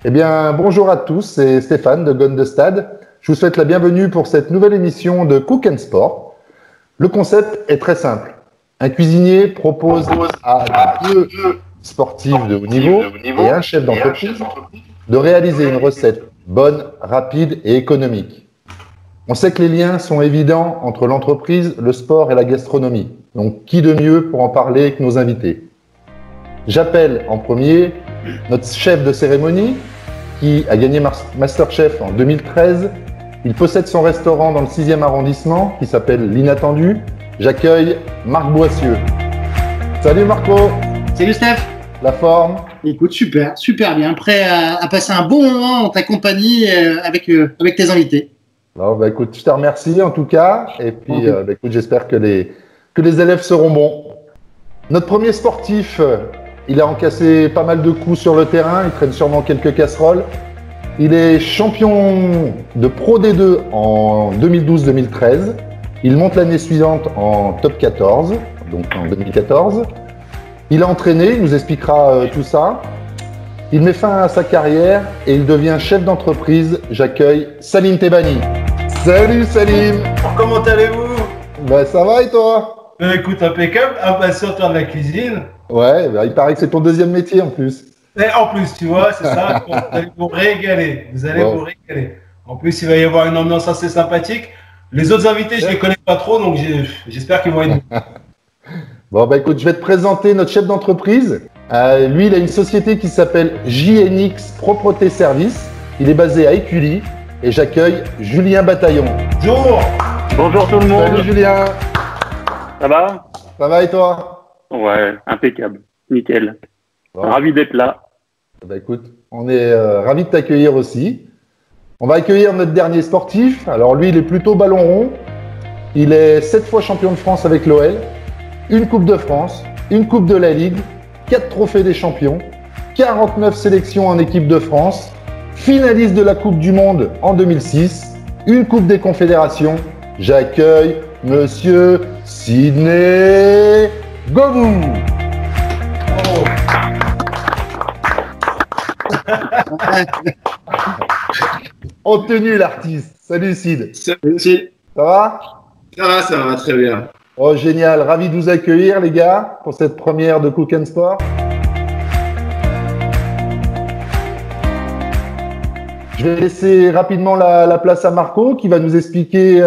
Eh bien, bonjour à tous, c'est Stéphane de Gone de Stade. Je vous souhaite la bienvenue pour cette nouvelle émission de Cook and Sport. Le concept est très simple. Un cuisinier propose à deux sportifs de haut niveau et un chef d'entreprise de réaliser une recette bonne, rapide et économique. On sait que les liens sont évidents entre l'entreprise, le sport et la gastronomie. Donc, qui de mieux pour en parler que nos invités? J'appelle en premier notre chef de cérémonie qui a gagné Masterchef en 2013. Il possède son restaurant dans le 6e arrondissement qui s'appelle L'Inattendu. J'accueille Marc Boissieu. Salut Marco. Salut Steph. La forme? Écoute, super bien. Prêt à passer un bon moment en ta compagnie avec tes invités. Alors, écoute, je te remercie en tout cas. Et puis, écoute, j'espère que les élèves seront bons. Notre premier sportif, il a encaissé pas mal de coups sur le terrain. Il traîne sûrement quelques casseroles. Il est champion de Pro D2 en 2012-2013. Il monte l'année suivante en top 14, donc en 2014. Il a entraîné, il nous expliquera tout ça. Il met fin à sa carrière et il devient chef d'entreprise. J'accueille Salim Tebani. Salut Salim. Comment allez-vous? Ça va et toi? Écoute, impeccable, impatient de la cuisine. Ouais, il paraît que c'est ton deuxième métier en plus. Et en plus, tu vois, c'est ça, vous allez vous régaler. Vous régaler. En plus, il va y avoir une ambiance assez sympathique. Les autres invités, je ne les connais pas trop, donc j'espère qu'ils vont être... Bon, écoute, je vais te présenter notre chef d'entreprise. Lui, il a une société qui s'appelle JNX Propreté Service. Il est basé à Écully et j'accueille Julien Bataillon. Bonjour. Bonjour tout le monde. Salut Julien. Ça va? Ça va et toi? Ouais, impeccable. Nickel. Bon. Ravi d'être là. Écoute, on est ravis de t'accueillir aussi. On va accueillir notre dernier sportif. Alors lui, il est plutôt ballon rond. Il est 7 fois champion de France avec l'OL, une Coupe de France, une Coupe de la Ligue, 4 trophées des champions, 49 sélections en équipe de France, finaliste de la Coupe du Monde en 2006, une Coupe des Confédérations. J'accueille Monsieur Sidney Govou. Oh. En tenue l'artiste. Salut Sid. Salut Sid. Ça va? Ça va, très bien. Oh génial, ravi de vous accueillir les gars pour cette première de Cook and Sport. Je vais laisser rapidement la place à Marco qui va nous expliquer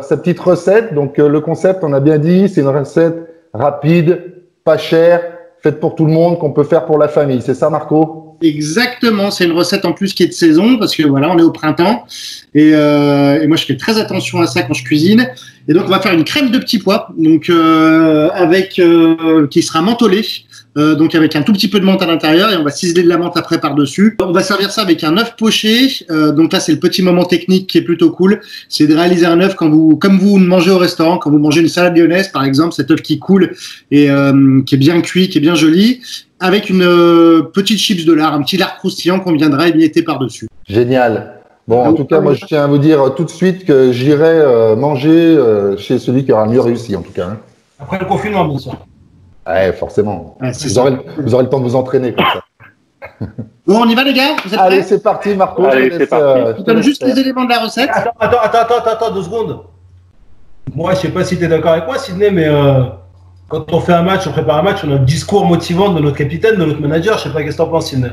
sa petite recette. Donc le concept, on a bien dit, c'est une recette rapide, pas chère, faite pour tout le monde, qu'on peut faire pour la famille. C'est ça Marco? Exactement, c'est une recette en plus qui est de saison parce que voilà, on est au printemps et moi je fais très attention à ça quand je cuisine. Et donc on va faire une crème de petits pois, donc qui sera mentholée, donc avec un tout petit peu de menthe à l'intérieur et on va ciseler de la menthe après par-dessus. On va servir ça avec un œuf poché. Donc là c'est le petit moment technique qui est plutôt cool, c'est de réaliser un œuf comme vous mangez au restaurant, quand vous mangez une salade lyonnaise par exemple, cet œuf qui coule et qui est bien cuit, qui est bien joli, avec une petite chips de lard, un petit lard croustillant qu'on viendra émietter par-dessus. Génial. Bon, en tout cas, moi, je tiens à vous dire tout de suite que j'irai manger chez celui qui aura mieux réussi, en tout cas. Hein. Après le confinement, bien sûr. Ouais, forcément. Ouais, vous aurez le temps de vous entraîner comme ça. Bon, on y va les gars? Vous êtes Allez, prêts? c'est parti, Marco. Allez, c'est parti. Je vous donne juste les éléments de la recette. Attends, 2 secondes. Moi, je sais pas si tu es d'accord avec moi, Sidney, mais quand on fait un match, on prépare un match, on a un discours motivant de notre capitaine, de notre manager. Je sais pas qu'est-ce que tu en penses, Sidney.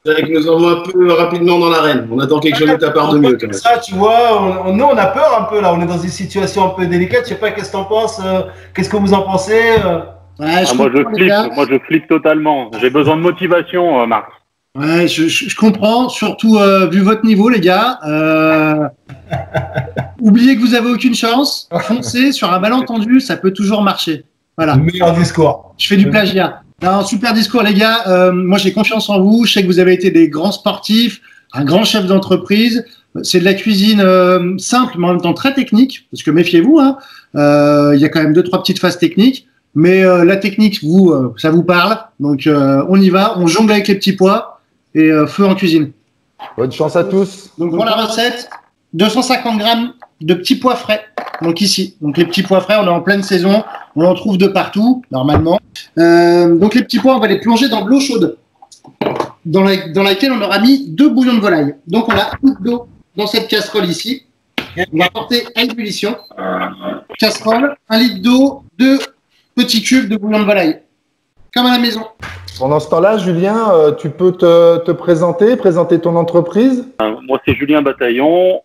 C'est vrai que nous allons un peu rapidement dans l'arène. On attend quelque chose de ta part de mieux. Quand même. Ça, tu vois, nous, on a peur un peu là. On est dans une situation un peu délicate. Je sais pas qu'est-ce que tu en penses. Qu'est-ce que vous en pensez? Ouais, moi je flippe totalement. J'ai besoin de motivation, Marc. Ouais, je comprends, surtout vu votre niveau, les gars. Oubliez que vous avez aucune chance. Foncez sur un malentendu, ça peut toujours marcher. Voilà. Le meilleur discours. Je fais du plagiat. Non, super discours, les gars. Moi, j'ai confiance en vous. Je sais que vous avez été des grands sportifs, un grand chef d'entreprise. C'est de la cuisine simple, mais en même temps très technique. Parce que méfiez-vous, hein. Y a quand même 2-3 petites phases techniques. Mais la technique, ça vous parle. Donc, on y va. On jongle avec les petits pois et feu en cuisine. Bonne chance à tous. Donc, pour la recette, 250 grammes de petits pois frais. Donc ici, donc les petits pois frais, on est en pleine saison, on en trouve de partout, normalement. Donc les petits pois, on va les plonger dans de l'eau chaude. dans laquelle on aura mis 2 bouillons de volaille. Donc on a un litre d'eau dans cette casserole ici. On va porter à ébullition. Casserole, 1 litre d'eau, 2 petits cubes de bouillon de volaille. Comme à la maison. Pendant ce temps-là, Julien, tu peux te présenter ton entreprise? Moi, c'est Julien Bataillon.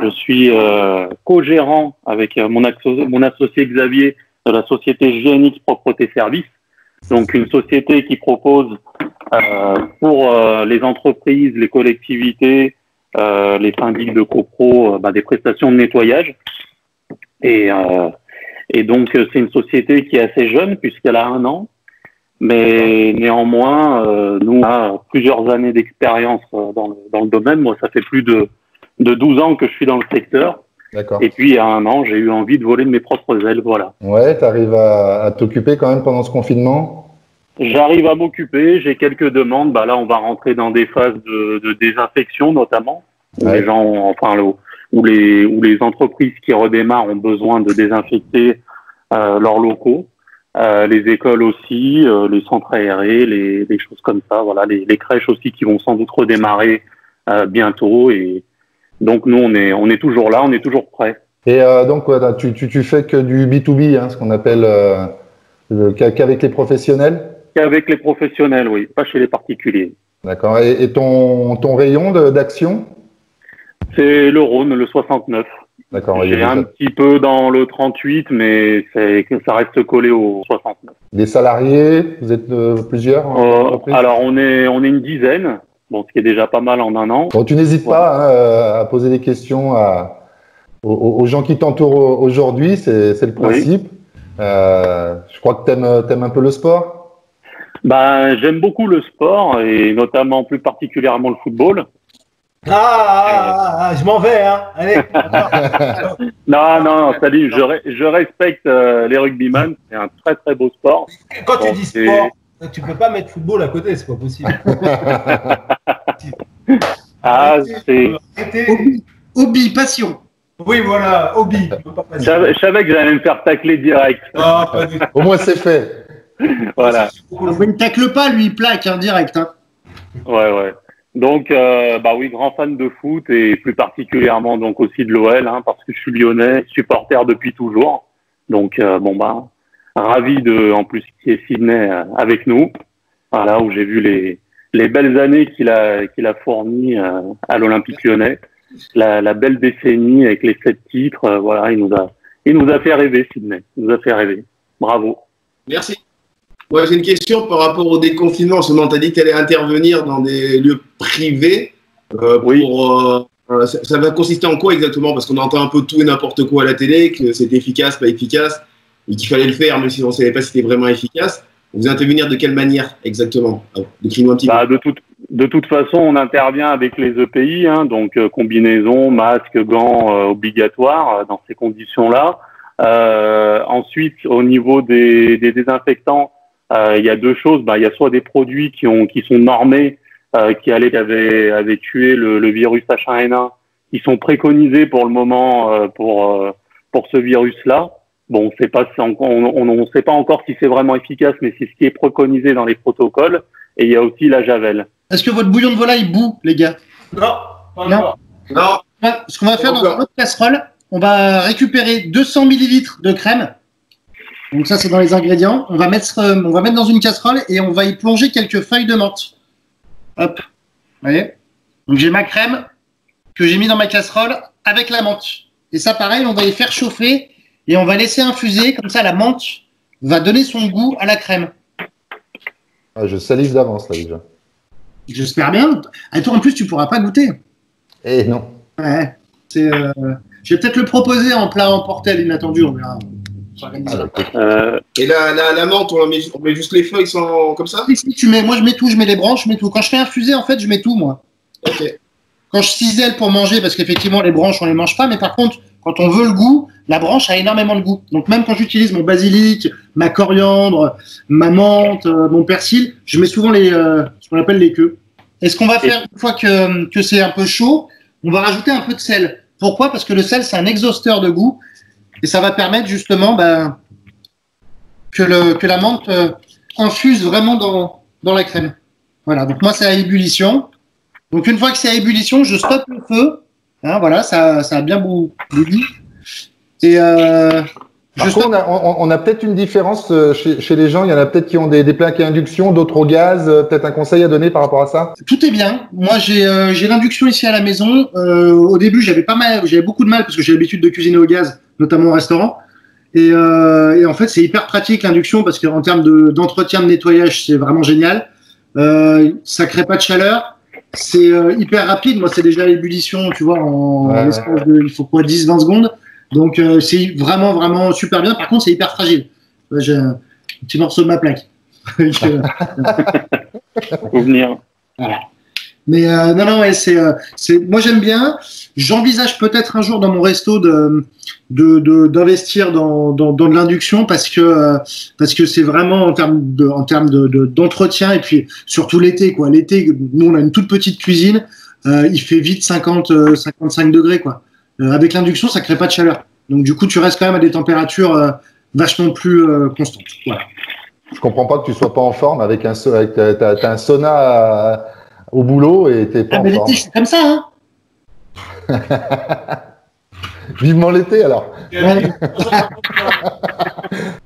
Je suis co-gérant avec mon associé Xavier de la société GNX Propreté Service. Donc, une société qui propose pour les entreprises, les collectivités, les syndics de copro, des prestations de nettoyage. Et donc, c'est une société qui est assez jeune puisqu'elle a 1 an. Mais néanmoins, nous, on a plusieurs années d'expérience dans le domaine. Moi, ça fait plus de 12 ans que je suis dans le secteur. D'accord. Et puis, il y a 1 an, j'ai eu envie de voler de mes propres ailes, voilà. Ouais, tu arrives à t'occuper quand même pendant ce confinement? J'arrive à m'occuper, j'ai quelques demandes. Là, on va rentrer dans des phases de désinfection, notamment. Ouais. Les gens, où les entreprises qui redémarrent ont besoin de désinfecter leurs locaux. Les écoles aussi, les centres aérés, les choses comme ça. Voilà, les crèches aussi qui vont sans doute redémarrer bientôt. Et donc, nous, on est toujours là, on est toujours prêts. Et donc, tu fais que du B2B, hein, ce qu'on appelle qu'avec les professionnels? Qu'avec les professionnels, oui, pas chez les particuliers. D'accord. Et ton rayon d'action? C'est le Rhône, le 69. D'accord. J'ai un petit peu dans le 38, mais ça reste collé au 69. Les salariés, vous êtes plusieurs en entreprise? Alors, on est une dizaine, ce qui est déjà pas mal en 1 an. Bon, tu n'hésites pas à poser des questions aux gens qui t'entourent aujourd'hui, c'est le principe. Oui. Je crois que t'aimes un peu le sport? J'aime beaucoup le sport et notamment plus particulièrement le football. Je m'en vais, hein. Allez. Non, salut, je respecte les rugbyman, c'est un très très beau sport. Quand tu dis sport, tu peux pas mettre football à côté, c'est pas possible. C'est hobby, passion. Oui, voilà, hobby. Je savais que j'allais me faire tacler direct. Pas du tout. Au moins c'est fait. Voilà. Il ne tacle pas, lui, il plaque direct. Hein. Ouais. Donc, oui, grand fan de foot et plus particulièrement donc aussi de l'OL, parce que je suis lyonnais, supporter depuis toujours. Donc, ravi en plus qu'il y ait Sydney avec nous. Voilà, où j'ai vu les belles années qu'il a fournies à l'Olympique Lyonnais. La belle décennie avec les 7 titres, voilà, il nous a fait rêver, Sydney. Il nous a fait rêver. Bravo. Merci. Moi, j'ai une question par rapport au déconfinement. Tu as dit que tu allais intervenir dans des lieux privés. Oui. Ça va consister en quoi exactement? Parce qu'on entend un peu tout et n'importe quoi à la télé, que c'était efficace, pas efficace, et qu'il fallait le faire, même si on ne savait pas si c'était vraiment efficace. Vous intervenir de quelle manière exactement? Décris-nous un petit peu. De toute façon, on intervient avec les EPI, donc combinaison, masque, gants obligatoires dans ces conditions-là. Ensuite, au niveau des désinfectants, il y a 2 choses. Il y a soit des produits qui sont normés, qui avaient tué le virus H1N1, qui sont préconisés pour le moment pour ce virus-là. Bon, on ne sait pas encore si c'est vraiment efficace, mais c'est ce qui est préconisé dans les protocoles. Et il y a aussi la javel. Est-ce que votre bouillon de volaille bout, les gars? Non, pas encore. Non. Ce qu'on va faire dans notre casserole, on va récupérer 200 ml de crème. Donc ça, c'est dans les ingrédients. On va mettre dans une casserole et on va y plonger quelques feuilles de menthe. Hop. Vous voyez? Donc j'ai ma crème que j'ai mis dans ma casserole avec la menthe. Et ça, pareil, on va y faire chauffer et on va laisser infuser. Comme ça, la menthe va donner son goût à la crème. Je salive d'avance, là, déjà. J'espère bien. Et toi, en plus, tu pourras pas goûter. Eh non. Ouais. Je vais peut-être le proposer en plat emporté à l'inattendu. On verra. Et la menthe, on met juste les feuilles comme ça? Si, moi je mets tout, je mets les branches, je mets tout. Quand je fais infuser, en fait, je mets tout, moi. Ok. Quand je cisèle pour manger, parce qu'effectivement, les branches, on les mange pas, mais par contre, quand on veut le goût, la branche a énormément de goût. Donc même quand j'utilise mon basilic, ma coriandre, ma menthe, mon persil, je mets souvent ce qu'on appelle les queues. Et ce qu'on va faire, une fois que c'est un peu chaud, on va rajouter un peu de sel. Pourquoi? Parce que le sel, c'est un exhausteur de goût. Et ça va permettre justement que la menthe infuse vraiment dans la crème. Voilà, donc moi c'est à ébullition. Donc une fois que c'est à ébullition, je stoppe le feu. Hein, voilà, ça a bien bouilli. Et par contre, on a peut-être une différence chez les gens. Il y en a peut-être qui ont des plaques à induction, d'autres au gaz. Peut-être un conseil à donner par rapport à ça? Tout est bien. Moi, j'ai l'induction ici à la maison. Au début, j'avais beaucoup de mal parce que j'ai l'habitude de cuisiner au gaz, notamment au restaurant. Et en fait, c'est hyper pratique l'induction parce qu'en termes d'entretien de nettoyage, c'est vraiment génial. Ça crée pas de chaleur. C'est hyper rapide. Moi, c'est déjà à l'ébullition, tu vois, en l'espace de, il faut quoi, 10-20 secondes. Donc, c'est vraiment, vraiment super bien. Par contre, c'est hyper fragile. J'ai un petit morceau de ma plaque. Faut venir. Voilà. Mais non, ouais, moi j'aime bien. J'envisage peut-être un jour dans mon resto d'investir dans de l'induction parce que c'est vraiment en termes d'entretien et puis surtout l'été quoi. L'été, nous on a une toute petite cuisine, il fait vite 55 degrés quoi. Avec l'induction, ça crée pas de chaleur. Donc du coup, tu restes quand même à des températures vachement plus constantes. Voilà. Je comprends pas que tu sois pas en forme avec t'as un sauna au boulot et t'es pas en forme. L'été, je suis comme ça, hein. Vivement l'été alors. Ouais.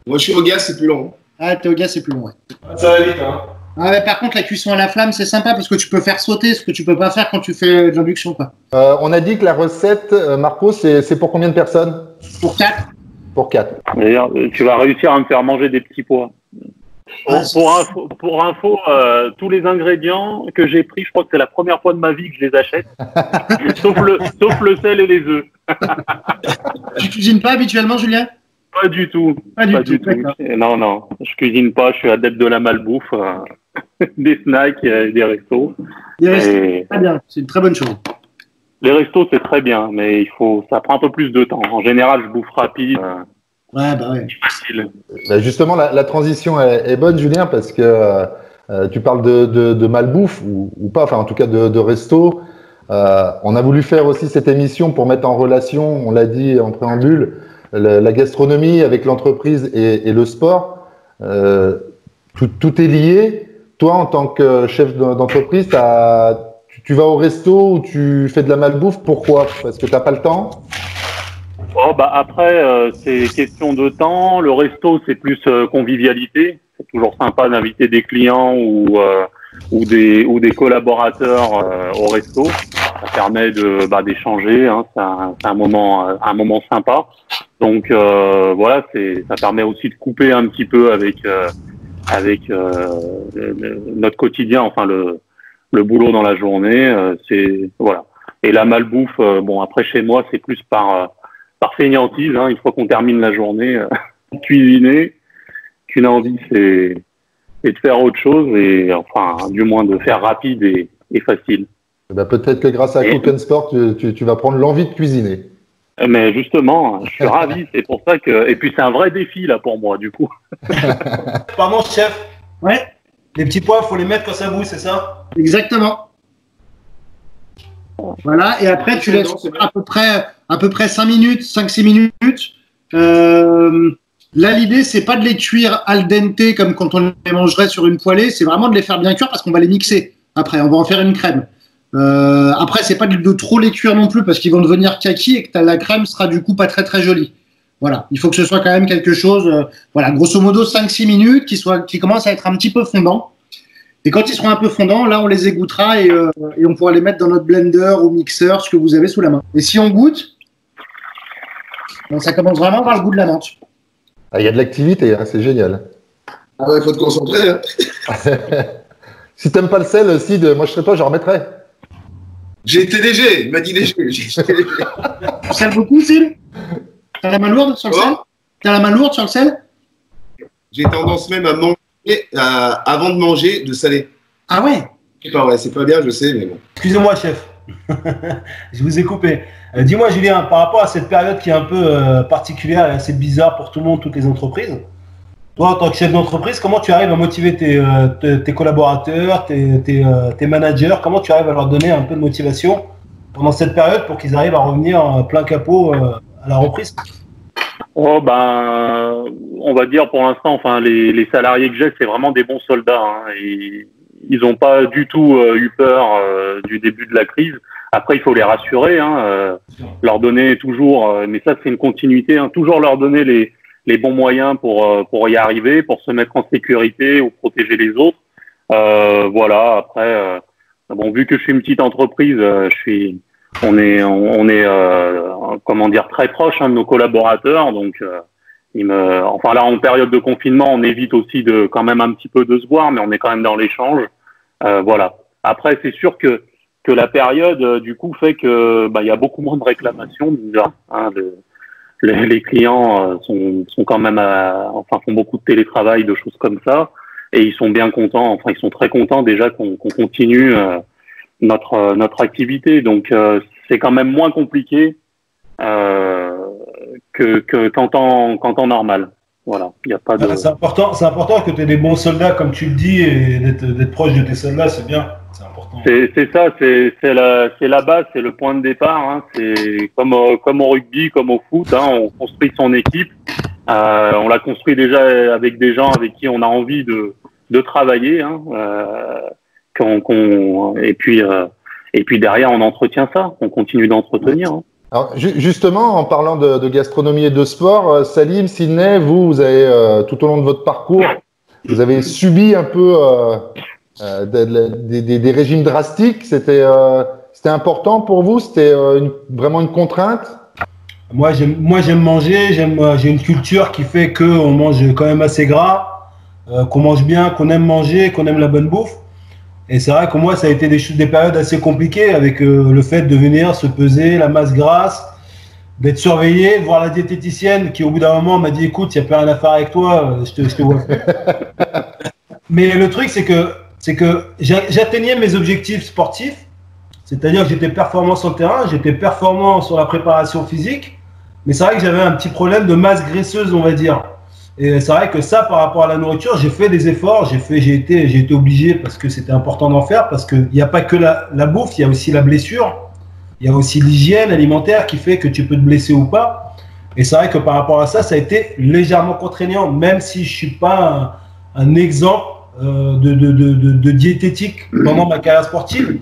Moi, je suis au gaz, c'est plus long. Ah, t'es au gaz, c'est plus long, ouais. Ça va vite, hein. Ah ouais, par contre, la cuisson à la flamme, c'est sympa parce que tu peux faire sauter ce que tu peux pas faire quand tu fais de l'induction, quoi. On a dit que la recette, Marco, c'est pour combien de personnes? Pour 4. Pour 4. D'ailleurs, tu vas réussir à me faire manger des petits pois. Pour info, tous les ingrédients que j'ai pris, je crois que c'est la première fois de ma vie que je les achète, sauf le sel et les œufs. Tu cuisines pas habituellement, Julien? Pas du tout. Pas du tout. Non, je cuisine pas. Je suis adepte de la malbouffe, des snacks, des restos. Les restos, c'est très bien. C'est une très bonne chose. Les restos, c'est très bien, mais ça prend un peu plus de temps. En général, je bouffe rapide. Ouais, bah ouais. Facile. Justement, la transition est bonne, Julien, parce que tu parles de malbouffe ou pas, enfin en tout cas de resto. On a voulu faire aussi cette émission pour mettre en relation, on l'a dit en préambule, la gastronomie avec l'entreprise et le sport. Tout est lié. Toi, en tant que chef d'entreprise, tu vas au resto ou tu fais de la malbouffe. Pourquoi? Parce que tu n'as pas le temps? Après, c'est question de temps. Le resto, c'est plus convivialité. C'est toujours sympa d'inviter des clients ou des collaborateurs au resto. Ça permet d'échanger. Hein. C'est un moment sympa. Donc voilà, ça permet aussi de couper un petit peu avec notre quotidien. Enfin le boulot dans la journée. C'est voilà. Et la malbouffe, après chez moi, c'est plus par fainéantise, hein, une fois qu'on termine la journée, cuisiner, qu'une envie, c'est de faire autre chose et enfin, du moins de faire rapide et facile. Peut-être que grâce à Cook & Sport, tu vas prendre l'envie de cuisiner. Mais justement, je suis ravi, c'est pour ça que... Et puis c'est un vrai défi là pour moi, du coup. Pardon, chef. Ouais. Les petits pois, faut les mettre quand ça bout, c'est ça? Exactement. Voilà, et après tu laisses à peu près 5 minutes, 5-6 minutes. Là, l'idée, c'est pas de les cuire al dente comme quand on les mangerait sur une poêlée, c'est vraiment de les faire bien cuire parce qu'on va les mixer. Après, on va en faire une crème. Après, c'est pas de trop les cuire non plus parce qu'ils vont devenir kaki et que la crème sera du coup pas très très jolie. Voilà, il faut que ce soit quand même quelque chose, voilà, grosso modo 5-6 minutes qui commence à être un petit peu fondant. Et quand ils seront un peu fondants, là, on les égouttera et on pourra les mettre dans notre blender ou mixeur, ce que vous avez sous la main. Et si on goûte, ça commence vraiment à avoir le goût de la menthe. Il y a de l'activité, hein, c'est génial. Ah ouais, il faut te concentrer. Hein. Si t'aimes pas le sel, Sid, moi je serais toi, j'en remettrais. J'ai été léger, il m'a dit léger. Tu sales beaucoup, Sid? T'as la main lourde sur le sel? T'as la main lourde sur le sel? J'ai tendance même à manger, avant de manger, de saler. Ah ouais? C'est pas vrai, c'est pas bien, je sais, mais bon. Excusez-moi, chef. Je vous ai coupé. Dis-moi, Julien, par rapport à cette période qui est un peu particulière et assez bizarre pour tout le monde, toutes les entreprises, toi, en tant que chef d'entreprise, comment tu arrives à motiver tes collaborateurs, tes managers? Comment tu arrives à leur donner un peu de motivation pendant cette période pour qu'ils arrivent à revenir plein capot à la reprise? Oh ben, on va dire pour l'instant, enfin les salariés que j'ai, c'est vraiment des bons soldats. Hein, et ils n'ont pas du tout eu peur du début de la crise. Après, il faut les rassurer, hein, leur donner toujours, mais ça c'est une continuité, hein, toujours leur donner les bons moyens pour y arriver, pour se mettre en sécurité ou protéger les autres. Voilà. Après, bon, vu que je suis une petite entreprise, on est comment dire, très proche, hein, de nos collaborateurs, donc enfin là en période de confinement, on évite aussi de quand même un petit peu de se voir, mais on est quand même dans l'échange. Voilà. Après, c'est sûr que la période du coup fait que il y a beaucoup moins de réclamations déjà. Hein, les clients sont quand même enfin font beaucoup de télétravail, de choses comme ça, et ils sont bien contents. Enfin, ils sont très contents déjà qu'on continue notre activité. Donc c'est quand même moins compliqué qu'en temps normal. Voilà, il y a pas de. C'est important que tu aies des bons soldats, comme tu le dis, et d'être proche de tes soldats, c'est bien. C'est important. C'est ça, c'est la base, c'est le point de départ. Hein. C'est comme au rugby, comme au foot. Hein, on construit son équipe. On l'a construit déjà avec des gens avec qui on a envie de travailler. Hein, et puis derrière, on entretient ça. On continue d'entretenir. Hein. Alors, justement, en parlant de gastronomie et de sport, Salim, Sydney, vous avez tout au long de votre parcours, vous avez subi un peu des régimes drastiques. C'était important pour vous? C'était vraiment une contrainte? Moi, j'aime manger. J'ai une culture qui fait qu'on mange quand même assez gras, qu'on mange bien, qu'on aime manger, qu'on aime la bonne bouffe. Et c'est vrai que moi, ça a été des périodes assez compliquées avec le fait de venir se peser, la masse grasse, d'être surveillé, de voir la diététicienne qui, au bout d'un moment, m'a dit « Écoute, il n'y a plus rien à faire avec toi, je te vois plus. » Mais le truc, c'est que j'atteignais mes objectifs sportifs, c'est-à-dire que j'étais performant sur le terrain, j'étais performant sur la préparation physique, mais c'est vrai que j'avais un petit problème de masse graisseuse, on va dire. Et c'est vrai que ça, par rapport à la nourriture, j'ai fait des efforts, j'ai été obligé parce que c'était important d'en faire, parce qu'il n'y a pas que la bouffe, il y a aussi la blessure, il y a aussi l'hygiène alimentaire qui fait que tu peux te blesser ou pas. Et c'est vrai que par rapport à ça, ça a été légèrement contraignant, même si je suis pas un exemple de diététique pendant ma carrière sportive,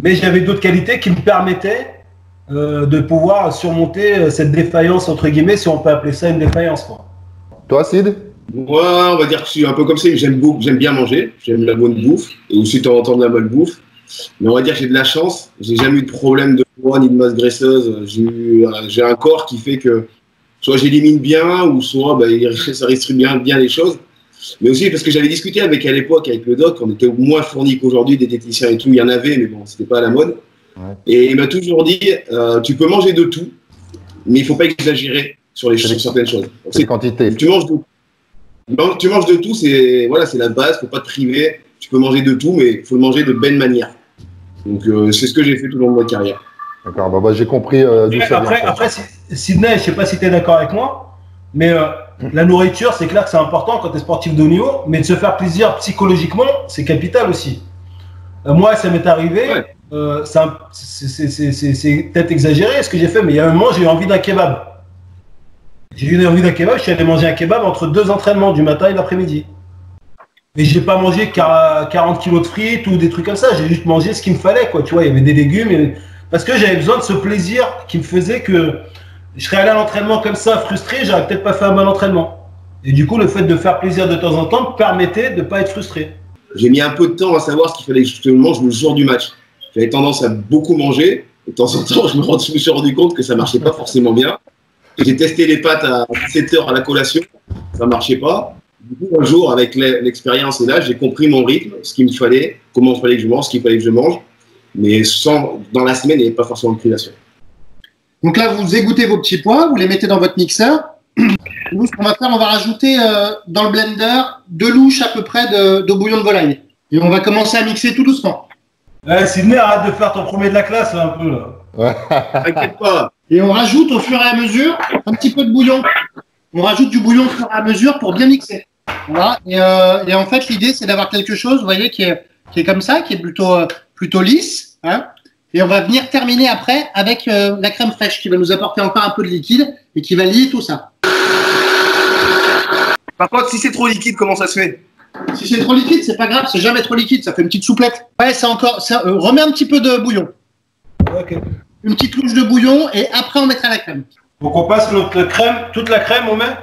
mais j'avais d'autres qualités qui me permettaient de pouvoir surmonter cette défaillance, entre guillemets, si on peut appeler ça une défaillance, quoi. Toi, Sid? Moi, on va dire que je suis un peu comme ça, j'aime bien manger, j'aime la bonne bouffe, et aussi de temps en temps de la bonne bouffe. Mais on va dire que j'ai de la chance, j'ai jamais eu de problème de poids ni de masse graisseuse. J'ai un corps qui fait que soit j'élimine bien, ou soit ça restreint bien les choses. Mais aussi parce que j'avais discuté à l'époque avec le doc, on était moins fournis qu'aujourd'hui, des diététiciens et tout, il y en avait, mais bon, c'était pas à la mode. Ouais. Et il m'a toujours dit, tu peux manger de tout, mais il faut pas exagérer sur certaines choses. C'est quantité. Tu manges de tout, c'est la base, faut pas te priver. Tu peux manger de tout, mais il faut le manger de belle manière. Donc c'est ce que j'ai fait tout au long de ma carrière. D'accord, j'ai compris d'où ça vient. Après, Sydney, je sais pas si tu es d'accord avec moi, mais la nourriture, c'est clair que c'est important quand tu es sportif de haut niveau, mais de se faire plaisir psychologiquement, c'est capital aussi. Moi, ça m'est arrivé, ouais. C'est peut-être exagéré ce que j'ai fait, mais il y a un moment, j'ai eu envie d'un kebab. J'ai eu envie d'un kebab, je suis allé manger un kebab entre 2 entraînements, du matin et de l'après-midi. Et j'ai pas mangé 40 kilos de frites ou des trucs comme ça, j'ai juste mangé ce qu'il me fallait, quoi. Tu vois, il y avait des légumes, parce que j'avais besoin de ce plaisir qui me faisait que je serais allé à l'entraînement comme ça, frustré, j'aurais peut-être pas fait un bon entraînement. Et du coup, le fait de faire plaisir de temps en temps me permettait de pas être frustré. J'ai mis un peu de temps à savoir ce qu'il fallait que je mange le jour du match. J'avais tendance à beaucoup manger, et de temps en temps, je me suis rendu compte que ça marchait pas forcément bien. J'ai testé les pâtes à 7h à la collation, ça marchait pas. Du coup, un jour, avec l'expérience et l'âge, j'ai compris mon rythme, ce qu'il me fallait, comment il fallait que je mange, ce qu'il fallait que je mange. Mais dans la semaine, il n'y avait pas forcément de privation. Donc là, vous égouttez vos petits pois, vous les mettez dans votre mixeur. Nous, ce qu'on va faire, on va rajouter dans le blender 2 louches à peu près de bouillon de volaille. Et on va commencer à mixer tout doucement. Sydney, arrête de faire ton premier de la classe un peu là. Ouais. T'inquiète pas. Et on rajoute au fur et à mesure un petit peu de bouillon. On rajoute du bouillon au fur et à mesure pour bien mixer. Voilà. Et en fait, l'idée, c'est d'avoir quelque chose, vous voyez, qui est comme ça, qui est plutôt lisse. Hein. Et on va venir terminer après avec la crème fraîche qui va nous apporter encore un peu de liquide et qui va lier tout ça. Par contre, si c'est trop liquide, comment ça se fait? Si c'est trop liquide, c'est pas grave, c'est jamais trop liquide, ça fait une petite souplette. Ouais, c'est encore. Remets un petit peu de bouillon. Ok. Une petite louche de bouillon et après on mettra la crème. Donc on passe notre crème, toute la crème on met?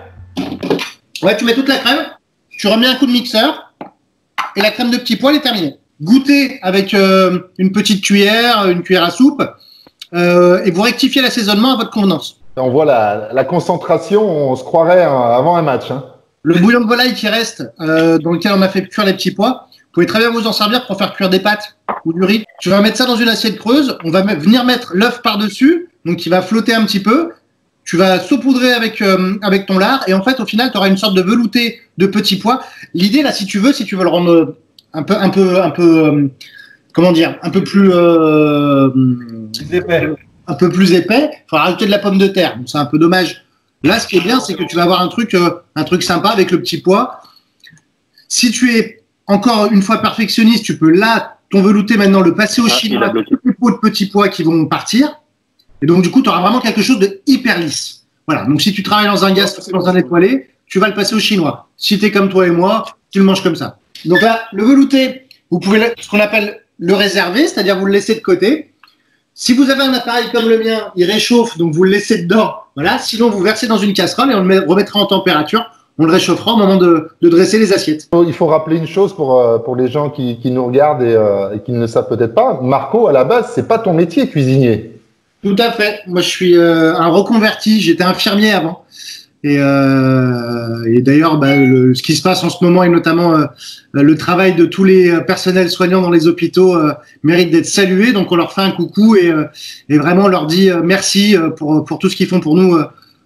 Ouais, tu mets toute la crème, tu remets un coup de mixeur et la crème de petit pois elle est terminée. Goûtez avec une petite cuillère, une cuillère à soupe et vous rectifiez l'assaisonnement à votre convenance. On voit la concentration, on se croirait avant un match. Hein. Le bouillon de volaille qui reste, dans lequel on a fait cuire les petits pois, vous pouvez très bien vous en servir pour faire cuire des pâtes ou du riz. Tu vas mettre ça dans une assiette creuse, on va venir mettre l'œuf par-dessus, donc il va flotter un petit peu. Tu vas saupoudrer avec ton lard et en fait, au final, tu auras une sorte de velouté de petits pois. L'idée, là, si tu veux le rendre un peu comment dire, un peu plus épais. Un peu plus épais, il faudra rajouter de la pomme de terre. Donc, c'est un peu dommage. Là, ce qui est bien, c'est que tu vas avoir un truc sympa avec le petit pois. Si tu es encore une fois perfectionniste, tu peux là, ton velouté maintenant, le passer au chinois, tous les pots de petits pois qui vont partir. Et donc, du coup, tu auras vraiment quelque chose de hyper lisse. Voilà. Donc, si tu travailles dans un gaz, dans un étoilé, tu vas le passer au chinois. Si tu es comme toi et moi, tu le manges comme ça. Donc là, le velouté, vous pouvez ce qu'on appelle le réserver, c'est-à-dire vous le laissez de côté. Si vous avez un appareil comme le mien, il réchauffe, donc vous le laissez dedans. Voilà. Sinon, vous versez dans une casserole et on le remettra en température. On le réchauffera au moment de dresser les assiettes. Il faut rappeler une chose pour les gens qui nous regardent et qui ne le savent peut-être pas. Marco, à la base, c'est pas ton métier, cuisinier. Tout à fait. Moi, je suis un reconverti. J'étais infirmier avant. Et d'ailleurs, ce qui se passe en ce moment, et notamment le travail de tous les personnels soignants dans les hôpitaux, mérite d'être salué. Donc, on leur fait un coucou et vraiment on leur dit merci pour tout ce qu'ils font pour nous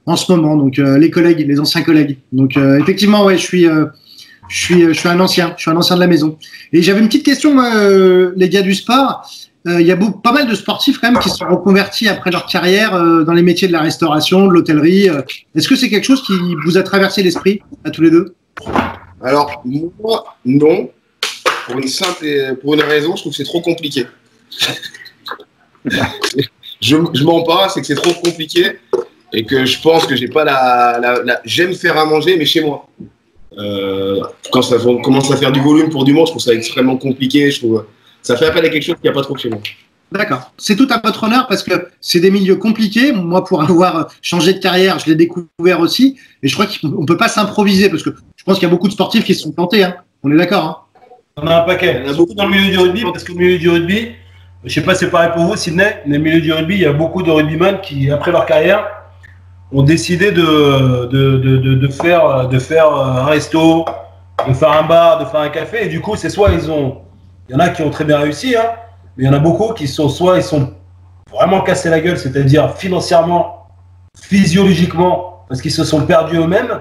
en ce moment. Donc, les collègues, les anciens collègues. Donc, effectivement, ouais, je suis un ancien. Je suis un ancien de la maison. Et j'avais une petite question, moi, les gars du sport. Il y a pas mal de sportifs quand même qui sont reconvertis après leur carrière dans les métiers de la restauration, de l'hôtellerie. Est-ce que c'est quelque chose qui vous a traversé l'esprit à tous les deux? Alors, moi, non. Pour une raison, je trouve que c'est trop compliqué. je mens pas, c'est que c'est trop compliqué et que je pense que j'ai pas j'aime faire à manger, mais chez moi. Quand ça commence à faire du volume pour du monde, je trouve ça extrêmement compliqué. Je trouve ça fait appel à quelque chose qu'il n'y a pas trop chez moi. D'accord. C'est tout à votre honneur parce que c'est des milieux compliqués. Moi, pour avoir changé de carrière, je l'ai découvert aussi. Et je crois qu'on ne peut pas s'improviser parce que je pense qu'il y a beaucoup de sportifs qui se sont plantés. Hein. On est d'accord, hein? On a un paquet. Il y en a beaucoup dans le milieu du rugby parce que le milieu du rugby, je ne sais pas si c'est pareil pour vous, Sydney, mais le milieu du rugby, il y a beaucoup de rugbyman qui, après leur carrière, ont décidé de faire un resto, de faire un bar, de faire un café. Et du coup, c'est soit il y en a qui ont très bien réussi, hein, mais il y en a beaucoup qui sont vraiment cassés la gueule, c'est-à-dire financièrement, physiologiquement, parce qu'ils se sont perdus eux-mêmes.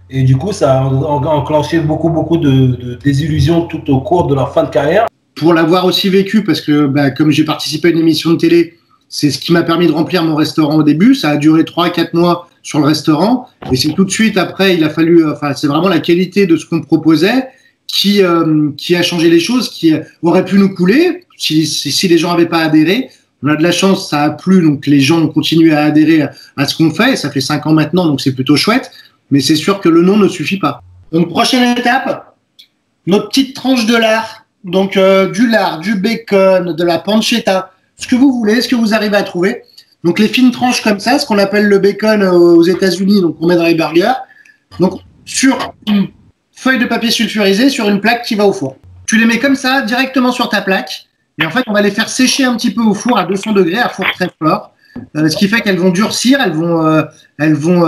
Et du coup, ça a enclenché beaucoup de désillusions tout au cours de leur fin de carrière. Pour l'avoir aussi vécu, parce que comme j'ai participé à une émission de télé, c'est ce qui m'a permis de remplir mon restaurant au début. Ça a duré 3-4 mois sur le restaurant. Et c'est tout de suite après, il a fallu, c'est vraiment la qualité de ce qu'on proposait qui a changé les choses, qui aurait pu nous couler si les gens n'avaient pas adhéré. On a de la chance, ça a plu, donc les gens ont continué à adhérer à ce qu'on fait. Ça fait 5 ans maintenant, donc c'est plutôt chouette. Mais c'est sûr que le nom ne suffit pas. Donc, prochaine étape, notre petite tranche de lard. Donc, du lard, du bacon, de la pancetta, ce que vous voulez, ce que vous arrivez à trouver. Donc, les fines tranches comme ça, ce qu'on appelle le bacon aux États-Unis, donc on met dans les burgers. Donc, sur une feuille de papier sulfurisé, sur une plaque qui va au four. Tu les mets comme ça, directement sur ta plaque. Et en fait, on va les faire sécher un petit peu au four à 200 degrés, à four très fort. Ce qui fait qu'elles vont durcir, elles vont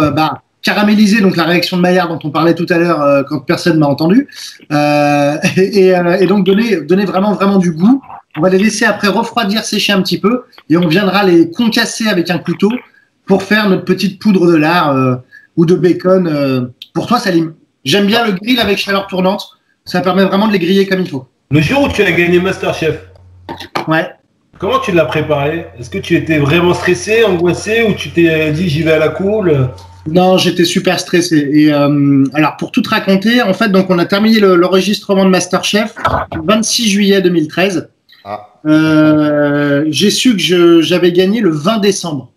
caraméliser, donc la réaction de Maillard dont on parlait tout à l'heure quand personne m'a entendu, et donc donner vraiment du goût. On va les laisser après refroidir, sécher un petit peu, et on viendra les concasser avec un couteau pour faire notre petite poudre de lard ou de bacon. Pour toi, Salim, j'aime bien le grill avec chaleur tournante, ça permet vraiment de les griller comme il faut. Le jour où tu as gagné Masterchef, ouais. Comment tu l'as préparé? Est-ce que tu étais vraiment stressé, angoissé, ou tu t'es dit j'y vais à la cool? Non, j'étais super stressé. Et alors, pour tout te raconter, en fait, donc on a terminé l'enregistrement de Masterchef le 26 juillet 2013. J'ai su que j'avais gagné le 20 décembre.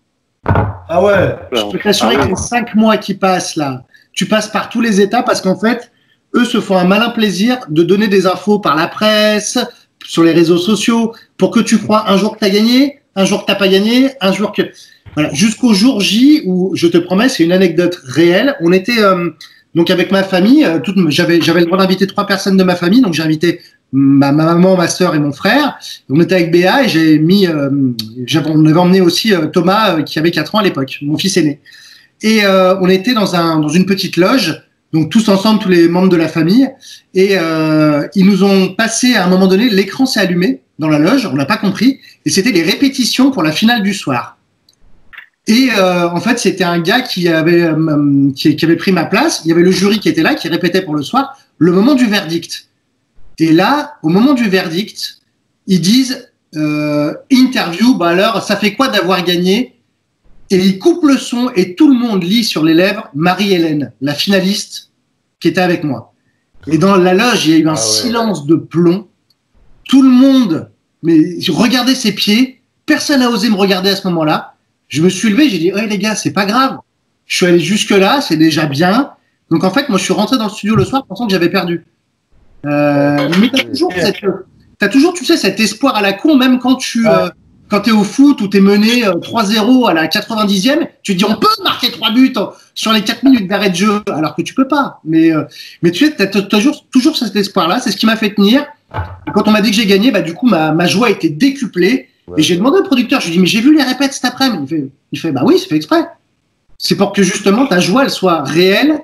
Ah ouais. Je peux t'assurer que les 5 mois qui passent là, tu passes par tous les états parce qu'en fait, eux se font un malin plaisir de donner des infos par la presse, sur les réseaux sociaux, pour que tu crois un jour que tu as gagné, un jour que tu n'as pas gagné, un jour que... Voilà, jusqu'au jour J où, je te promets, c'est une anecdote réelle, on était donc avec ma famille, j'avais le droit d'inviter 3 personnes de ma famille, donc j'ai invité ma maman, ma sœur et mon frère. On était avec Béa et on avait emmené aussi Thomas qui avait 4 ans à l'époque, mon fils aîné. Et on était dans une petite loge, donc tous ensemble, tous les membres de la famille, et ils nous ont passé à un moment donné, l'écran s'est allumé dans la loge, on n'a pas compris, et c'était les répétitions pour la finale du soir. Et en fait, c'était un gars qui avait pris ma place. Il y avait le jury qui était là, qui répétait pour le soir le moment du verdict. Et là, au moment du verdict, ils disent interview. Bah alors, ça fait quoi d'avoir gagné? Et ils coupent le son et tout le monde lit sur les lèvres Marie-Hélène, la finaliste qui était avec moi. Et dans la loge, il y a eu un silence de plomb. Tout le monde, mais regardez ses pieds. Personne n'a osé me regarder à ce moment-là. Je me suis levé, j'ai dit, hey les gars, c'est pas grave. Je suis allé jusque-là, c'est déjà bien. Donc en fait, moi, je suis rentré dans le studio le soir pensant que j'avais perdu. Mais t'as toujours, tu sais, cet espoir à la con, même quand quand t'es au foot ou t'es mené 3-0 à la 90e, tu te dis, on peut marquer 3 buts sur les 4 minutes d'arrêt de jeu, alors que tu peux pas. Mais tu sais, t'as toujours cet espoir-là, c'est ce qui m'a fait tenir. Et quand on m'a dit que j'ai gagné, bah, du coup, ma joie a été décuplée. Ouais. Et j'ai demandé au producteur, je lui ai dit, mais j'ai vu les répètes cet après-midi. Il fait, bah oui, c'est fait exprès. C'est pour que justement ta joie, elle soit réelle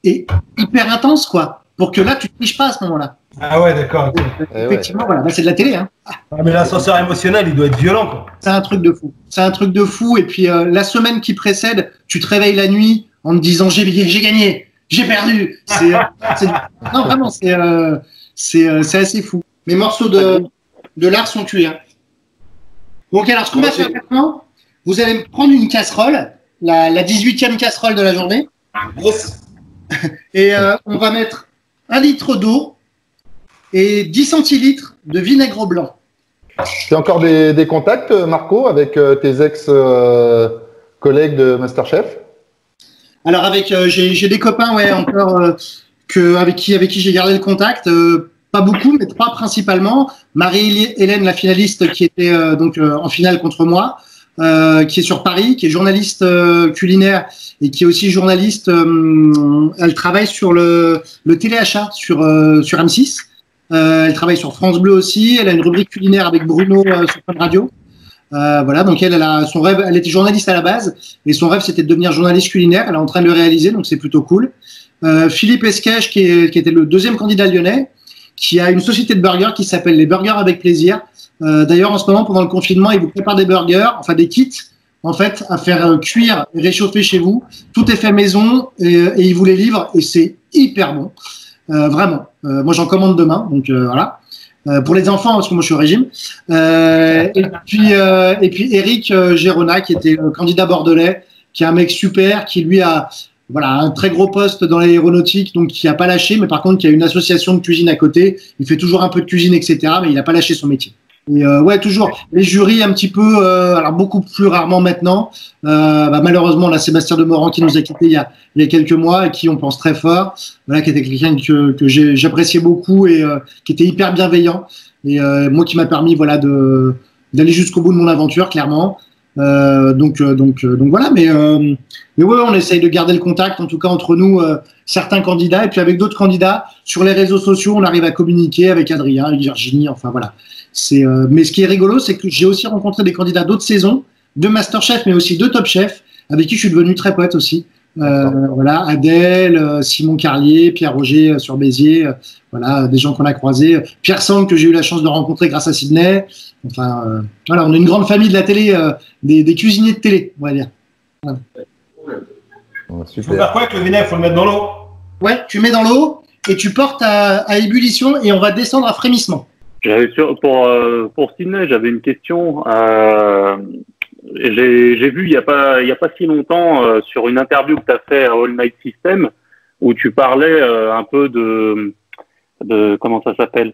et hyper intense, quoi. Pour que là, tu ne triches pas à ce moment-là. Ah ouais, d'accord. Effectivement, voilà, bah, c'est de la télé. Hein. Ah, mais l'ascenseur émotionnel, il doit être violent, quoi. C'est un truc de fou. C'est un truc de fou. Et puis, la semaine qui précède, tu te réveilles la nuit en te disant, j'ai gagné, j'ai perdu. Non, vraiment, c'est assez fou. Mes morceaux de l'art sont tués. Hein. Donc alors, ce qu'on va faire maintenant, vous allez prendre une casserole, la 18e casserole de la journée, et on va mettre 1 litre d'eau et 10 centilitres de vinaigre blanc. Tu as encore des contacts, Marco, avec tes ex-collègues de Masterchef? Alors j'ai des copains, ouais, encore avec qui j'ai gardé le contact. Pas beaucoup, mais 3 principalement. Marie-Hélène, la finaliste, qui était en finale contre moi, qui est sur Paris, qui est journaliste culinaire et qui est aussi journaliste. Elle travaille sur le téléachat sur M6. Elle travaille sur France Bleu aussi. Elle a une rubrique culinaire avec Bruno sur Fun Radio. Voilà, donc elle a son rêve. Elle était journaliste à la base et son rêve c'était de devenir journaliste culinaire. Elle est en train de le réaliser, donc c'est plutôt cool. Philippe Esquèche, qui était le 2e candidat lyonnais, qui a une société de burgers qui s'appelle les Burgers avec plaisir. D'ailleurs, en ce moment, pendant le confinement, ils vous préparent des burgers, enfin des kits, en fait, à faire cuire et réchauffer chez vous. Tout est fait maison et ils vous les livrent et c'est hyper bon. Vraiment. Moi, j'en commande demain, donc voilà. Pour les enfants, parce que moi, je suis au régime. Et puis Eric Gérona, qui était candidat bordelais, qui est un mec super, qui lui a... Voilà, un très gros poste dans l'aéronautique, donc qui n'a pas lâché, mais par contre qui a une association de cuisine à côté. Il fait toujours un peu de cuisine, etc., mais il n'a pas lâché son métier. Et ouais, toujours les jurys un petit peu, alors beaucoup plus rarement maintenant. Malheureusement, là, Sébastien Demorand qui nous a quittés il y a quelques mois et qui on pense très fort. Voilà, qui était quelqu'un que j'appréciais beaucoup et qui était hyper bienveillant. Et moi, qui m'a permis, voilà, d'aller jusqu'au bout de mon aventure, clairement. Donc voilà, mais ouais, on essaye de garder le contact, en tout cas entre nous, certains candidats, et puis avec d'autres candidats sur les réseaux sociaux, on arrive à communiquer avec Adrien, avec Virginie, enfin voilà. Mais ce qui est rigolo, c'est que j'ai aussi rencontré des candidats d'autres saisons, de Masterchef, mais aussi de Top Chef, avec qui je suis devenu très pote aussi. Voilà, Adèle, Simon Carlier, Pierre Roger sur Béziers, voilà, des gens qu'on a croisés, Pierre Sang que j'ai eu la chance de rencontrer grâce à Sydney. Enfin, voilà, on est une grande famille de la télé, des cuisiniers de télé, on va dire. Voilà. Il faut faire quoi avec le vinaigre? Il faut le mettre dans l'eau? Ouais, tu mets dans l'eau et tu portes à ébullition et on va descendre à frémissement. Pour Sydney, j'avais une question. J'ai vu il y a pas si longtemps sur une interview que tu as fait à All Night System où tu parlais un peu de comment ça s'appelle,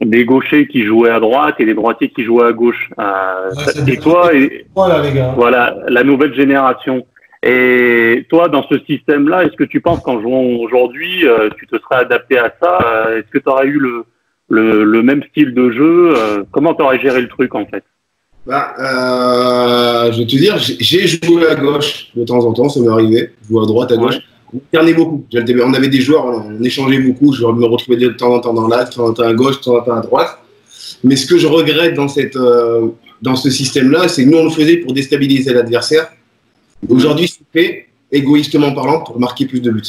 des gauchers qui jouaient à droite et des droitiers qui jouaient à gauche. Et toi, voilà les gars. Voilà la nouvelle génération. Et toi, dans ce système-là, est-ce que tu penses qu'en jouant aujourd'hui, tu te serais adapté à ça? Est-ce que tu aurais eu le même style de jeu? Comment tu aurais géré le truc en fait? Je vais te dire, j'ai joué à gauche de temps en temps, ça m'est arrivé. Je jouais à droite, à gauche. On alternait beaucoup. On avait des joueurs, on échangeait beaucoup. Je me retrouvais de temps en temps dans l'axe, de temps en temps à gauche, de temps en temps à droite. Mais ce que je regrette dans ce système-là, c'est que nous, on le faisait pour déstabiliser l'adversaire. Aujourd'hui, c'est fait, égoïstement parlant, pour marquer plus de buts,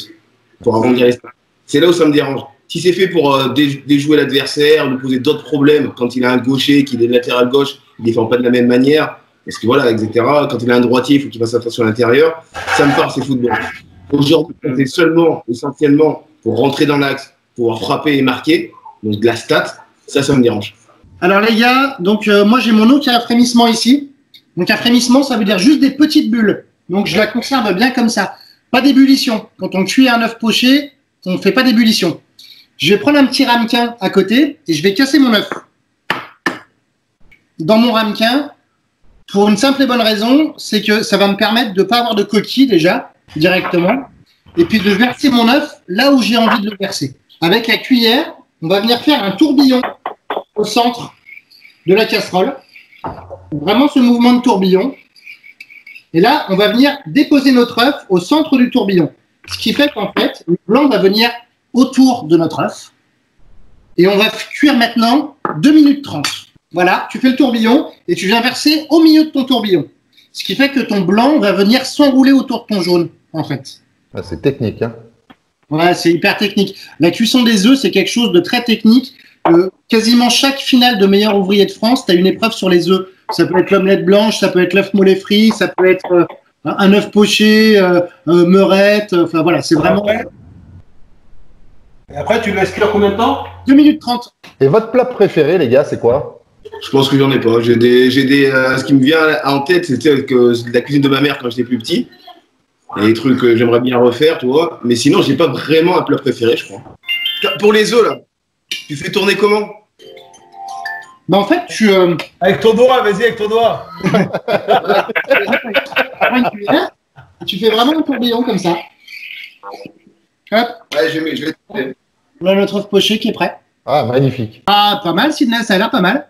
pour arrondir les stats. C'est là où ça me dérange. Si c'est fait pour déjouer l'adversaire, lui poser d'autres problèmes, quand il a un gaucher, qu'il est latéral gauche, il ne défend pas de la même manière, parce que voilà, etc. Quand il a un droitier, il faut qu'il fasse attention à l'intérieur. Ça me parle, c'est football. Aujourd'hui, c'est seulement, essentiellement, pour rentrer dans l'axe, pouvoir frapper et marquer, donc de la stat, ça me dérange. Alors les gars, donc moi j'ai mon eau qui a un frémissement ici. Donc un frémissement, ça veut dire juste des petites bulles. Donc je la conserve bien comme ça. Pas d'ébullition. Quand on cuit un œuf poché, on ne fait pas d'ébullition. Je vais prendre un petit ramequin à côté et je vais casser mon œuf. Dans mon ramequin, pour une simple et bonne raison, c'est que ça va me permettre de ne pas avoir de coquille déjà, directement, et puis de verser mon œuf là où j'ai envie de le verser. Avec la cuillère, on va venir faire un tourbillon au centre de la casserole. Vraiment ce mouvement de tourbillon. Et là, on va venir déposer notre œuf au centre du tourbillon. Ce qui fait qu'en fait, le blanc va venir autour de notre œuf. Et on va cuire maintenant 2 minutes 30. Voilà, tu fais le tourbillon et tu viens verser au milieu de ton tourbillon. Ce qui fait que ton blanc va venir s'enrouler autour de ton jaune, en fait. Ah, c'est technique, hein. Ouais, c'est hyper technique. La cuisson des œufs, c'est quelque chose de très technique. Quasiment chaque finale de meilleur ouvrier de France, tu as une épreuve sur les œufs. Ça peut être l'omelette blanche, ça peut être l'œuf mollet frit, ça peut être un œuf poché, meurette. Enfin voilà, c'est vraiment. Et après, tu le laisses cuire combien de temps? 2 minutes 30. Et votre plat préféré, les gars, c'est quoi? Je pense que j'en ai pas. Ce qui me vient en tête, c'était la cuisine de ma mère quand j'étais plus petit. Et des trucs que j'aimerais bien refaire, tu vois. Mais sinon, j'ai pas vraiment un plat préféré, je crois. Pour les œufs, là, tu fais tourner comment? Bah en fait, Avec ton doigt, vas-y, avec ton doigt. Tu fais vraiment un tourbillon comme ça. Hop. Ouais, je vais. On a notre œuf poché qui est prêt. Ah, magnifique. Ah, pas mal, Sidney, ça a l'air pas mal.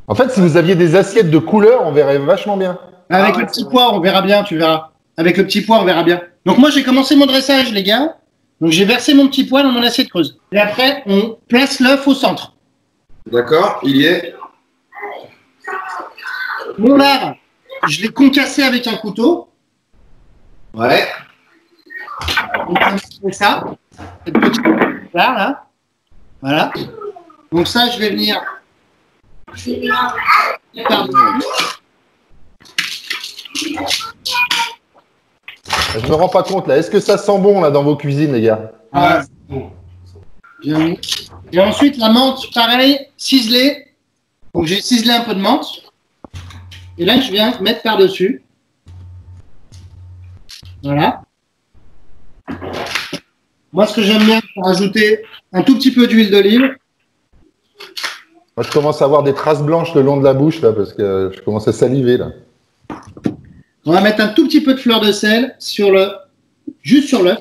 En fait, si vous aviez des assiettes de couleur, on verrait vachement bien. Avec le petit pois, on verra bien, tu verras. Avec le petit pois, on verra bien. Donc moi, j'ai commencé mon dressage, les gars. Donc j'ai versé mon petit pois dans mon assiette creuse. Et après, on place l'œuf au centre. D'accord, il y est. Mon lard, je l'ai concassé avec un couteau. Ouais. Donc on fait ça. Cette petite lard, là. Voilà. Donc ça, je vais venir. Je me rends pas compte là. Est-ce que ça sent bon là dans vos cuisines, les gars? Ah, bon. Bien mis. Et ensuite, la menthe, pareil, ciselée. Donc j'ai ciselé un peu de menthe. Et là, je viens mettre par-dessus. Voilà. Moi, ce que j'aime bien, c'est rajouter un tout petit peu d'huile d'olive. Moi, je commence à avoir des traces blanches le long de la bouche là parce que je commence à saliver là. On va mettre un tout petit peu de fleur de sel juste sur l'œuf,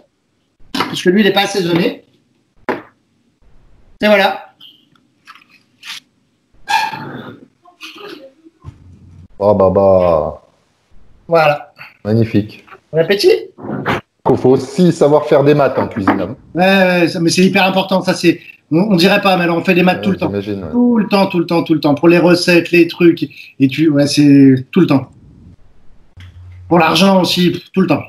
parce que lui, il n'est pas assaisonné. Et voilà. Oh bah. Voilà. Magnifique. Bon appétit. Il faut aussi savoir faire des maths en cuisine. Hein. Ouais, mais c'est hyper important. Ça, c'est. On dirait pas, mais alors on fait des maths tout le temps. Ouais. Tout le temps. Pour les recettes, les trucs. Et ouais, c'est tout le temps. Pour l'argent aussi, tout le temps.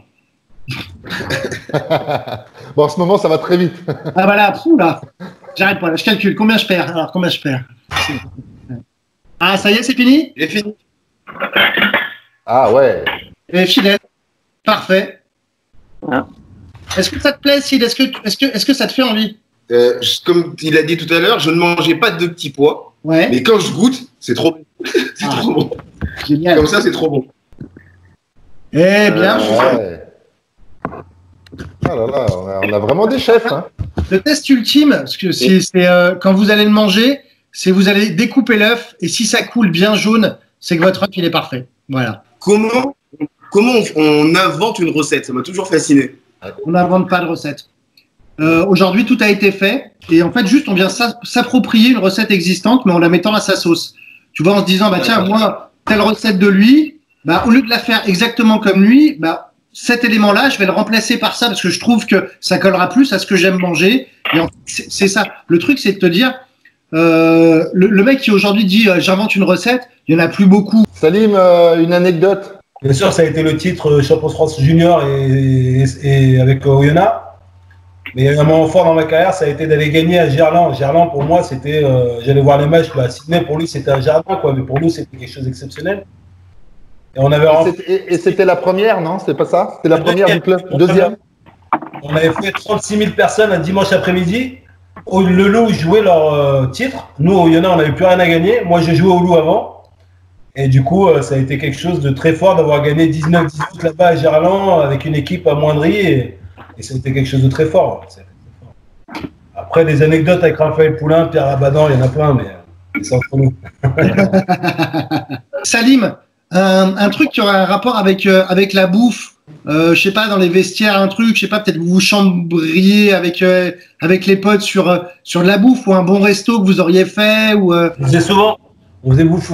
Bon, en ce moment, ça va très vite. Ah voilà, là. J'arrête pas, là, je calcule. Combien je perds? Alors, combien je perds? Ah, ça y est, c'est fini? C'est fini. Ah ouais. Et fidèle. Parfait. Ah. Est-ce que ça te plaît, Sid? Est-ce que ça te fait envie? Comme il a dit tout à l'heure, je ne mangeais pas de petits pois. Ouais. Mais quand je goûte, c'est trop bon. C'est trop bon. Génial. Comme ça, c'est trop bon. Eh bien, Ouais. Ah là là, on a vraiment des chefs. Hein. le test ultime, parce que c'est quand vous allez le manger, c'est vous allez découper l'œuf et si ça coule bien jaune, c'est que votre œuf il est parfait. Voilà. Comment comment on invente une recette? Ça m'a toujours fasciné. On n'invente pas de recette. Aujourd'hui, tout a été fait. Et en fait, juste, on vient s'approprier une recette existante, mais en la mettant à sa sauce. Tu vois, en se disant, bah tiens, moi, telle recette de lui, bah, au lieu de la faire exactement comme lui, bah, cet élément-là, je vais le remplacer par ça parce que je trouve que ça collera plus à ce que j'aime manger. Et en fait, c'est ça. Le truc, c'est de te dire, le mec qui aujourd'hui dit j'invente une recette, il n'y en a plus beaucoup. Salim, une anecdote? Bien sûr, ça a été le titre Champion de France Junior et avec Oyonnax. Mais un moment fort dans ma carrière, ça a été d'aller gagner à Gerland. Gerland, pour moi, c'était. J'allais voir les matchs à Sydney, pour lui, c'était un jardin, quoi. Mais pour nous, c'était quelque chose d'exceptionnel. Et on avait. Et c'était la première, non? C'est pas ça? C'était la première du club? Deuxième? On avait fait 36 000 personnes un dimanche après-midi. Le Loup jouait leur titre. Nous, au Oyonnax, on n'avait plus rien à gagner. Moi, j'ai joué au Loup avant. Et du coup, ça a été quelque chose de très fort d'avoir gagné 19-18 là-bas à Gerland avec une équipe amoindrie. Et ça a été quelque chose de très fort. Après, des anecdotes avec Raphaël Poulain, Pierre Abadan, il y en a plein, mais c'est entre nous. Salim, un truc qui aurait un rapport avec la bouffe, je sais pas, dans les vestiaires, un truc, je sais pas, peut-être vous vous chambriez avec les potes sur de la bouffe ou un bon resto que vous auriez fait ou On faisait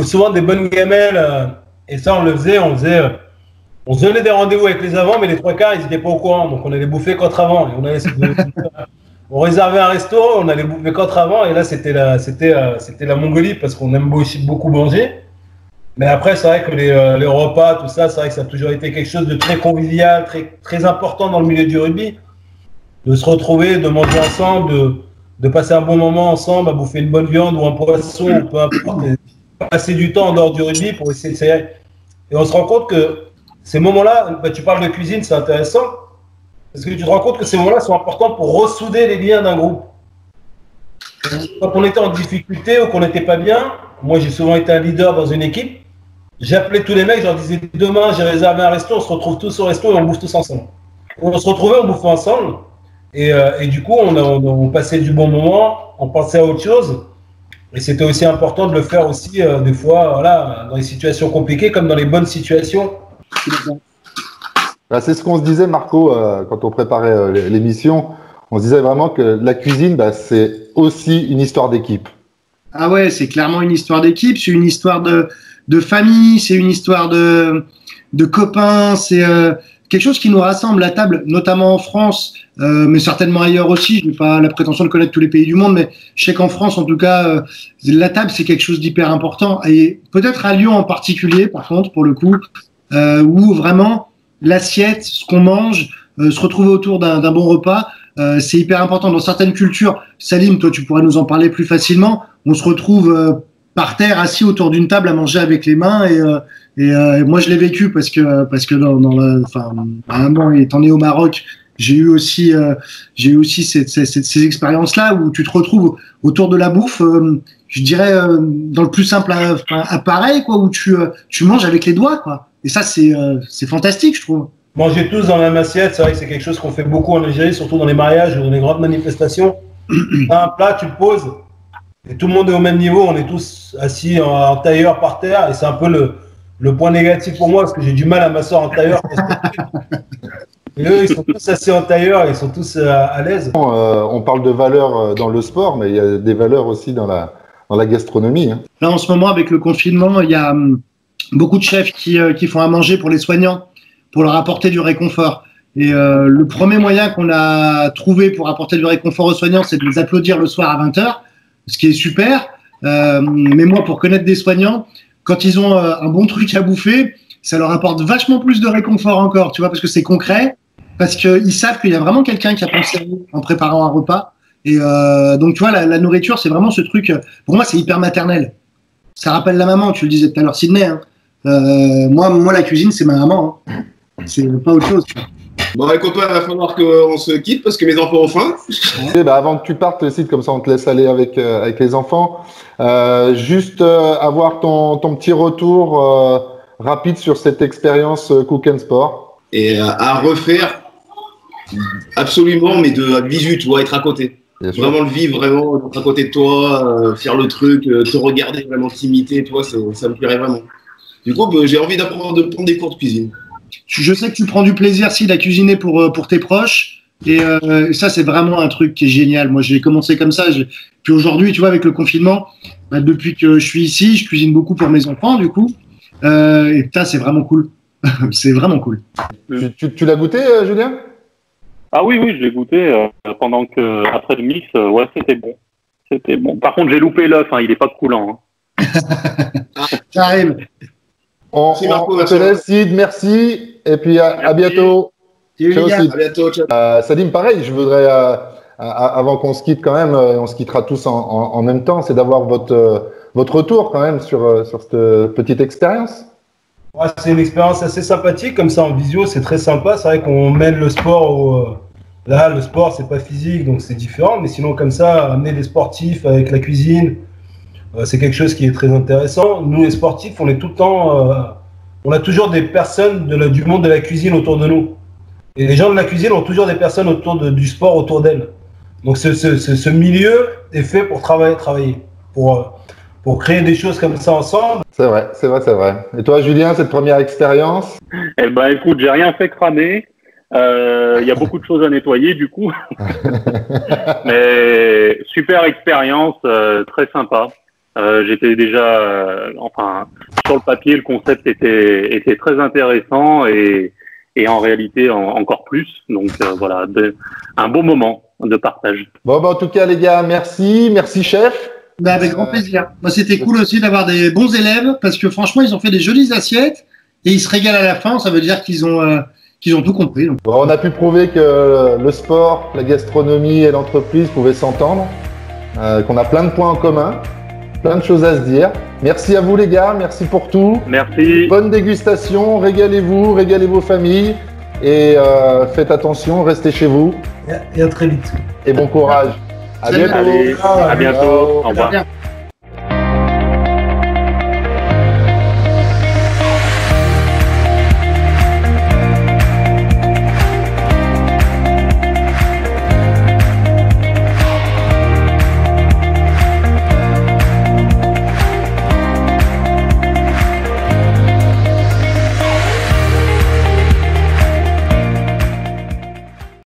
souvent des bonnes gamelles et ça, on le faisait, on se donnait des rendez-vous avec les avants, mais les trois quarts, ils n'étaient pas au courant, donc on allait bouffer qu'entre avant. On réservait un resto, on allait bouffer qu'entre avant, et là, c'était la Mongolie parce qu'on aime beaucoup manger. Mais après, c'est vrai que les repas, tout ça, c'est vrai que ça a toujours été quelque chose de très convivial, très, très important dans le milieu du rugby. De se retrouver, de manger ensemble, de passer un bon moment ensemble, à bouffer une bonne viande ou un poisson, ou peu importe, et passer du temps en dehors du rugby pour essayer de s'élever. Et on se rend compte que ces moments-là, tu parles de cuisine, c'est intéressant, parce que tu te rends compte que ces moments-là sont importants pour ressouder les liens d'un groupe. Quand on était en difficulté ou qu'on n'était pas bien, moi j'ai souvent été un leader dans une équipe, j'appelais tous les mecs, je leur disais demain j'ai réservé un resto, on se retrouve tous au resto et on bouffe tous ensemble. On se retrouvait, on bouffait ensemble, et du coup on passait du bon moment, on pensait à autre chose. Et c'était aussi important de le faire aussi des fois, voilà, dans les situations compliquées comme dans les bonnes situations. Bah, c'est ce qu'on se disait, Marco, quand on préparait l'émission. On se disait vraiment que la cuisine, bah, c'est aussi une histoire d'équipe. Ah ouais, c'est clairement une histoire d'équipe, c'est une histoire de famille, c'est une histoire de copains, c'est quelque chose qui nous rassemble à table, notamment en France, mais certainement ailleurs aussi. Je n'ai pas la prétention de connaître tous les pays du monde, mais je sais qu'en France, en tout cas, la table, c'est quelque chose d'hyper important. Et peut-être à Lyon en particulier, par contre, pour le coup, où vraiment l'assiette, ce qu'on mange, se retrouver autour d'un bon repas, c'est hyper important. Dans certaines cultures, Salim, toi, tu pourrais nous en parler plus facilement, on se retrouve par terre, assis autour d'une table à manger avec les mains et moi je l'ai vécu parce que vraiment étant né au Maroc, j'ai eu aussi ces expériences-là où tu te retrouves autour de la bouffe, je dirais dans le plus simple appareil quoi, où tu manges avec les doigts quoi. Et ça c'est fantastique je trouve. Manger tous dans la même assiette, c'est vrai que c'est quelque chose qu'on fait beaucoup en Algérie, surtout dans les mariages ou dans les grandes manifestations. Un plat, tu le poses. Et tout le monde est au même niveau, on est tous assis en tailleur par terre, et c'est un peu le point négatif pour moi, parce que j'ai du mal à m'asseoir en tailleur. Et eux, ils sont tous assis en tailleur, ils sont tous à l'aise. On parle de valeurs dans le sport, mais il y a des valeurs aussi dans la gastronomie. Hein. Là, en ce moment, avec le confinement, il y a beaucoup de chefs qui font à manger pour les soignants, pour leur apporter du réconfort. Et le premier moyen qu'on a trouvé pour apporter du réconfort aux soignants, c'est de les applaudir le soir à 20h. Ce qui est super, mais moi pour connaître des soignants, quand ils ont un bon truc à bouffer, ça leur apporte vachement plus de réconfort encore, tu vois, parce que c'est concret, parce qu'ils savent qu'il y a vraiment quelqu'un qui a pensé à eux en préparant un repas, et donc tu vois, la nourriture c'est vraiment ce truc, pour moi c'est hyper maternel, ça rappelle la maman, tu le disais tout à l'heure Sydney, hein. Moi la cuisine c'est ma maman, hein. C'est pas autre chose, tu vois. Bon, les copains, il va falloir qu'on se quitte parce que mes enfants ont faim. Bah, avant que tu partes, le site, comme ça, on te laisse aller avec les enfants. Juste avoir ton petit retour rapide sur cette expérience Cook and Sport. Et à refaire, absolument, mais de visu, tu vois, être à côté. Vraiment le vivre, vraiment être à côté de toi, faire le truc, te regarder, vraiment t'imiter, toi, ça me plairait vraiment. Du coup, j'ai envie de prendre des cours de cuisine. je sais que tu prends du plaisir si à cuisiner pour tes proches. Et ça, c'est vraiment un truc qui est génial. Moi, j'ai commencé comme ça. Puis aujourd'hui, tu vois, avec le confinement, depuis que je suis ici, je cuisine beaucoup pour mes enfants, du coup. Et putain, c'est vraiment cool. C'est vraiment cool. Tu l'as goûté, Julien? Ah oui, je l'ai goûté pendant que après le mix, ouais, c'était bon. C'était bon. Par contre, j'ai loupé l'œuf, hein, il est pas coulant. Hein. Ça arrive. On te laisse, Sid, merci. Et puis à bientôt. Ciao, Sid. À bientôt. Ciao. Salim, pareil, je voudrais, avant qu'on se quitte quand même, on se quittera tous en même temps, c'est d'avoir votre retour quand même sur cette petite expérience. Ouais, c'est une expérience assez sympathique, comme ça en visio, c'est très sympa. C'est vrai qu'on mêle le sport Là, le sport, c'est pas physique, donc c'est différent. Mais sinon, comme ça, amener des sportifs avec la cuisine, c'est quelque chose qui est très intéressant. Nous, les sportifs, on est tout le temps... on a toujours des personnes du monde de la cuisine autour de nous. Et les gens de la cuisine ont toujours des personnes autour du sport autour d'elles. Donc, ce milieu est fait pour travailler. Pour créer des choses comme ça ensemble. C'est vrai. Et toi, Julien, cette première expérience? Eh ben, écoute, j'ai rien fait cramer. Il y a beaucoup de choses à nettoyer, du coup. Mais super expérience, très sympa. J'étais déjà, sur le papier, le concept était très intéressant et en réalité encore plus. Donc voilà, un beau moment de partage. Bon, en tout cas, les gars, merci chef. Avec grand plaisir. Moi, c'était cool aussi d'avoir des bons élèves parce que franchement, ils ont fait des jolies assiettes et ils se régalent à la fin. Ça veut dire qu'ils ont tout compris. Donc. Bon, on a pu prouver que le sport, la gastronomie et l'entreprise pouvaient s'entendre, qu'on a plein de points en commun, plein de choses à se dire. Merci à vous les gars, merci pour tout. Merci. Bonne dégustation, régalez-vous, régalez vos familles et faites attention, restez chez vous. Et à très vite. Et bon courage. À bientôt. Allez, à bientôt. Au revoir. Bien.